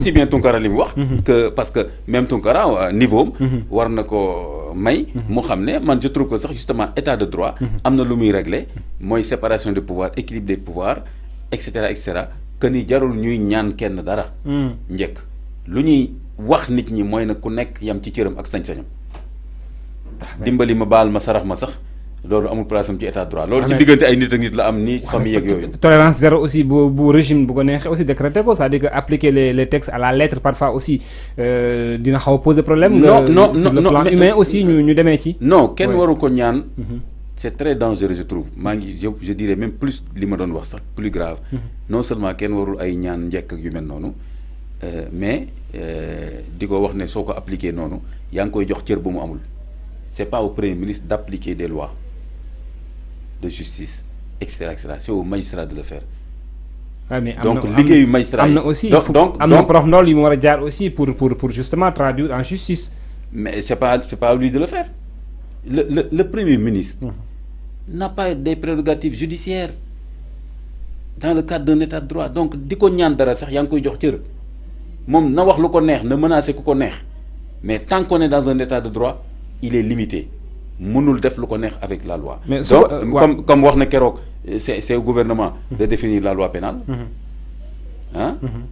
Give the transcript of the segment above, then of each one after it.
si bien Tounkara li mu wax. que parce que même Tounkara niveau war na ko may. mu xam ne man je trouve que sax justement état de droit. am na lu muy régler mooy séparation des pouvoirs équilibre des pouvoirs et cetera que ni jarul ñuy ñaan kenn dara. njëkk lu ñuy wax nit ñi mooy na ku nekk yam ci cëram ak sañ-sañam. dimbali ma baal ma sarax ma sax. loolu amul place am ci état de droit loolu ci diggante ay nit ak nit la am ni famille ak yooyu. tolérance zéro aussi bu régime bu ko neexee aussi décrété ko c'est-à-dire que appliquer les textes à la lettre parfois aussi dina xaw a poser problème. non sur le plan humain aussi ñu demee ci. non kenn waru ko ñaan. c'est très dangereux je trouve maa ngi je dirais même plus li ma doon wax sax plus grave. non seulement kenn warul ay ñaan njëkk ak yu mel noonu mais di ko wax ne soo ko appliquer noonu yaa ngi koy jox cër bu mu amul. c'est pas au Premier ministre d'appliquer des lois de justice etc. C'est au magistrat de le faire. Donc liggéeyu magistrat am na aussi am na prof ndool yu mu war a jaar aussi pour justement traduire en justice. Mais c'est pas à lui de le faire. Le Premier ministre n'a pas des prérogatives judiciaires dans le cadre d'un état de droit donc di ko ñaan dara sax yaa ngi koy jox cër moom na wax lu ko neex na menacer ku ko neex mais tant qu'on est dans un état de droit il est limité. mënul def lu ko neex avec la loi. Mais donc comme wax na keroog c'est au gouvernement de définir la loi pénale.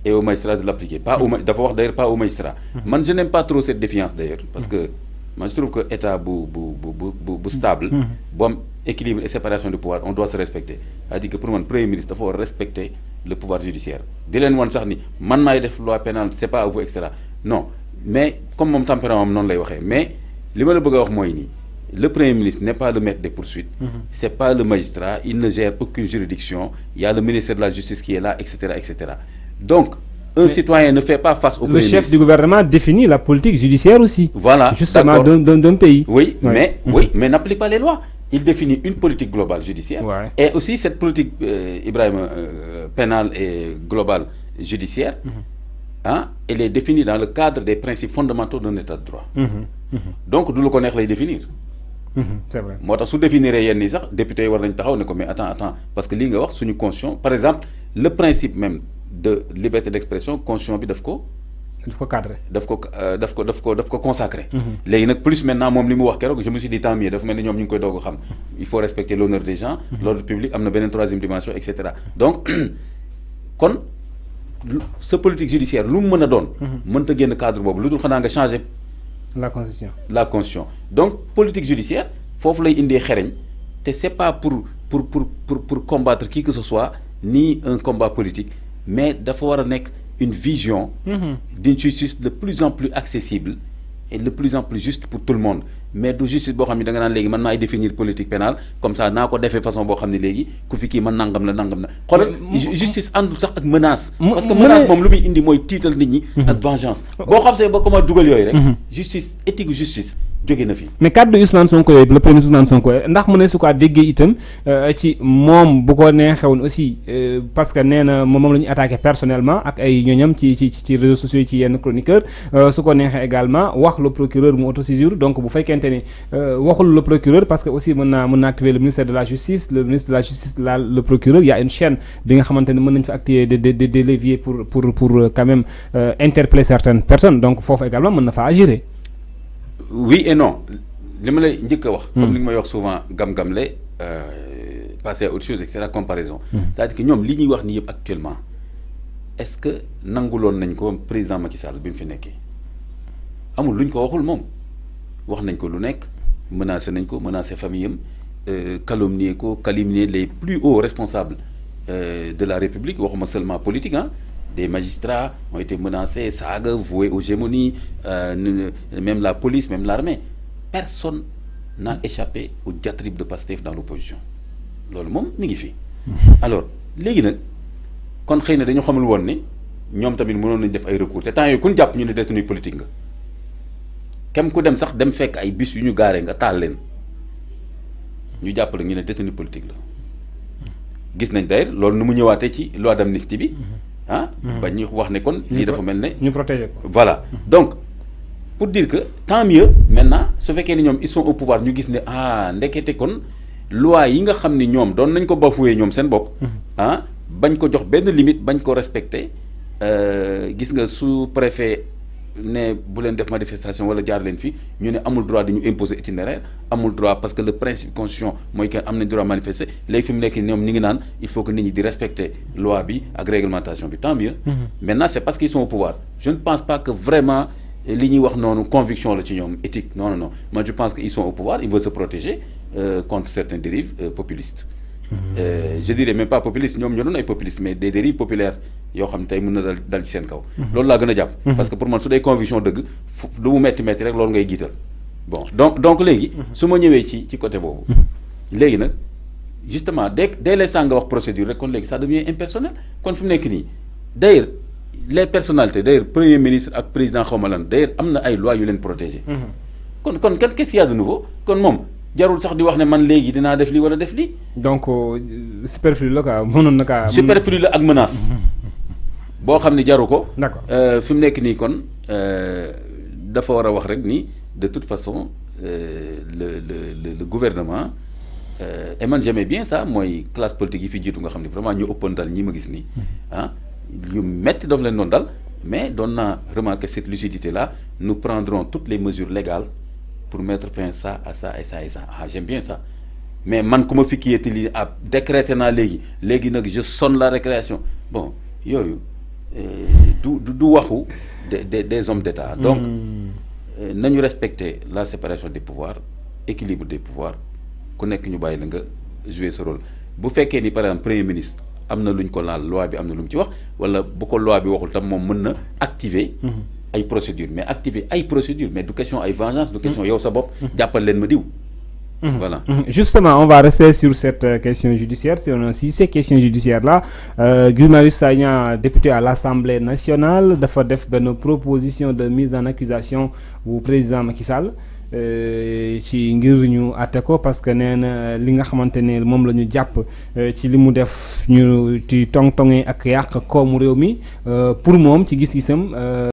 Et au magistrat de l'appliquer pas au dafa wax d'ailleurs pas au magistrat. Man je n'aime pas trop cette défiance d'ailleurs parce que moi je trouve que état bu stable. bu am équilibre et séparation du pouvoir on doit se respecter c'est-à-dire que pour man premier ministre dafa war respecter le pouvoir judiciaire di leen wan sax ni man maay def loi pénale c'est pas à vous et cetera non mais comme moom tempérament am noonu lay waxee mais li ma la bëgg a wax mooy nii. Le Premier ministre n'est pas le maître des poursuites, c'est pas le magistrat, il ne gère aucune juridiction, il y a le ministère de la Justice qui est là, etc. Donc, citoyen ne fait pas face au Premier ministre. Le chef du gouvernement définit la politique judiciaire aussi. Voilà. Justement, d'un pays. Oui, mais n'applique pas les lois. Il définit une politique globale judiciaire. Ouais. Et aussi, cette politique, Ibrahim, pénale et globale judiciaire, elle est définie dans le cadre des principes fondamentaux d'un état de droit. Donc, nous le connaissons les définir. C'est vrai. Moi, su définir yenn yi sax député war nañ taxaw ne ko mais attends parce que li nga wax suñu constitution par exemple le principe même de liberté d'expression constitution bi daf ko cadré daf ko consacré. Léegi nag plus maintenant moom li mu wax keroog je me suis dit tant mieux dafa mel ni ñoom ñu ngi koy doog a xam il faut respecter l'honneur des gens l'ordre public am na beneen troisième dimension et cetera donc kon sa politique judiciaire lu mu mën a doon mënta génn cadre boobu lu dul xanaa nga changer la constitution donc politique judiciaire foofu lay indee xereñ te c'est pas pour combattre qui que ce soit ni un combat politique mais dafa war a nekk une vision d'une justice de plus en plus accessible et de plus en plus juste pour tout le monde mais du justice boo xam ne da nga naan léegi man maay définir politique pénale comme ça naa ko defee façon boo xam ne léegi ku fi kii man nangam la xoolal justice àndul sax ak menace parce que menace moom lu muy indi mooy tiital nit ñi ak vengeance boo xam see ba comment dugal yooyu rek justice éthique justice jóge na fi mais cadre Ousmane Sonko yooyu le premier Ousmane Sonko ndax mu ne su ko déggee itam ci moom bu ko neexewoon aussi parce que nee na moom la ñu attaqué personnellement ak ay ñooñam ci réseaux sociaux yi ci yenn chroniqueurs su ko neexee également wax le procureur mu autosaisir donc bu fekkente ne waxul le procureur parce que aussi mën naa activer le ministère de la justice le procureur il y a une chaîne bi nga xamante ne mën nañu fa activer des leviers pour quand même interpeller certaines personnes donc foofu également mën na fa agir. Oui et non li ma lay njëkk a wax. comme li nga may wax souvent gam-gamle passer à autre chose et cetera comparaison. c'est-à-dire que ñoom li ñuy wax ni yëpp actuellement est-ce que nanguloon nañ ko président Macky Sall bi mu fi nekkee amul luñ ko waxul moom wax nañ ko lu nekk menacé nañ ko menacé famille am calomnier les plus hauts responsables de la République waxuma seulement politique des magistrats ont été menacés, saaga, voués aux gémonies, même la police, même l'armée. Personne n'a échappé au diatribe de Pastef dans l'opposition. loolu moom mi ngi fi. Alors léegi nag kon xëy na dañu xamul woon ne ñoom tamit mënoon nañ def ay recours te temps yooyu ku ñu jàpp ñu ne détenu politique nga kem ku dem sax dem fekk ay bus yu ñu gaaree nga taal leen ñu jàpp la ñu ne détenu politique la gis nañ d'ailleurs loolu nu mu ñëwaatee ci loi d'amnistie bi. ba ñu wax ne kon lii dafa mel ne ñu protéger ko voilà donc pour dire que tant mieux maintenant su fekkee ni ñoom ils sont au pouvoir ñu gis ne ndekete kon loi yi nga xam ni ñoom doon nañ ko bafoué ñoom seen bopp bañ ko jox benn limite bañ ko respecté gis nga sous-préfet ne bu leen def manifestation wala jaar leen fi ñu ne amul droit di ñu imposer itinéraire amul droit parce que le principe constitution mooy que am nañ droit manifester léegi fi mu nekk ñoom ñi ngi naan il faut que nit ñi di respecter loi bi ak réglementation bi tant mieux. Maintenant c'est parce qu'ils sont au pouvoir je ne pense pas que vraiment li ñuy wax noonu conviction la ci ñoom éthique non non non moi je pense que ils sont au pouvoir ils veulent se protéger contre certaines dérives populistes. Je dirais même pas populiste ñoom ñoo doon ay populistes mais des dérives populaires yoo xam ne tey mën na dal ci seen kaw. loolu laa gën a jàpp. parce que pour man su dee conviction dëgg lu mu metti rek loolu ngay giital bon donc léegi. su ma ñëwee ci côté boobu. léegi nag justement dès l'instant nga wax procédure rek kon léegi ça devient impersonnel kon fi mu nekk nii d'ailleurs les personnalités d'ailleurs premier ministre ak président xaw ma lan d'ailleurs am na ay lois yu leen protéger. kon qu'est-ce qu'il y a de nouveau kon moom. jarul sax di wax ne man léegi dinaa def lii wala def lii. donc superflu la quoi mënoon na kaa. superflu la ak menace. boo xam ne jaru ko. d'accord fi mu nekk nii kon dafa war a wax rek ni de toute façon le gouvernement et man j'aimais bien ça mooy classe politique yi fi jiitu nga xam ne vraiment ñu ëppoon dal ñi ma gis nii ah yu metti daf leen doon dal mais doon naa remarquer cette lucidité là nous prendrons toutes les mesures légales. pour mettre fin ça à ça et ça et ça ah j'aime bien ça mais man ku ma fi kiyati lii ab décrété naa léegi nag je sonne la récréation bon yooyu du waxu des hommes d'État donc nañu respecter la séparation des pouvoirs équilibre des pouvoirs ku nekk ñu bàyyi la nga jouer ce rôle bu fekkee ni par exemple premier ministre am na lu ñu ko laal loi bi am na lu mu ci wax wala bu ko loi bi waxul tam moom mën na activer ay procédures mais activer ay procédures mais du question ay vengeance du question yow sa bopp jàppal leen ma diw voilà. Justement, on va rester sur cette question judiciaire. Si ces questions judiciaires-là, Guy Marius Sagna, député à l'Assemblée nationale, dafa def benn proposition de mise en accusation bu président Macky Sall ci ngir ñu àtte ko parce que nee na li nga xamante ne moom la ñu jàpp ci li mu def ñu ci tong-tongee ak yàq koomu réew mi pour moom ci gis-gisam.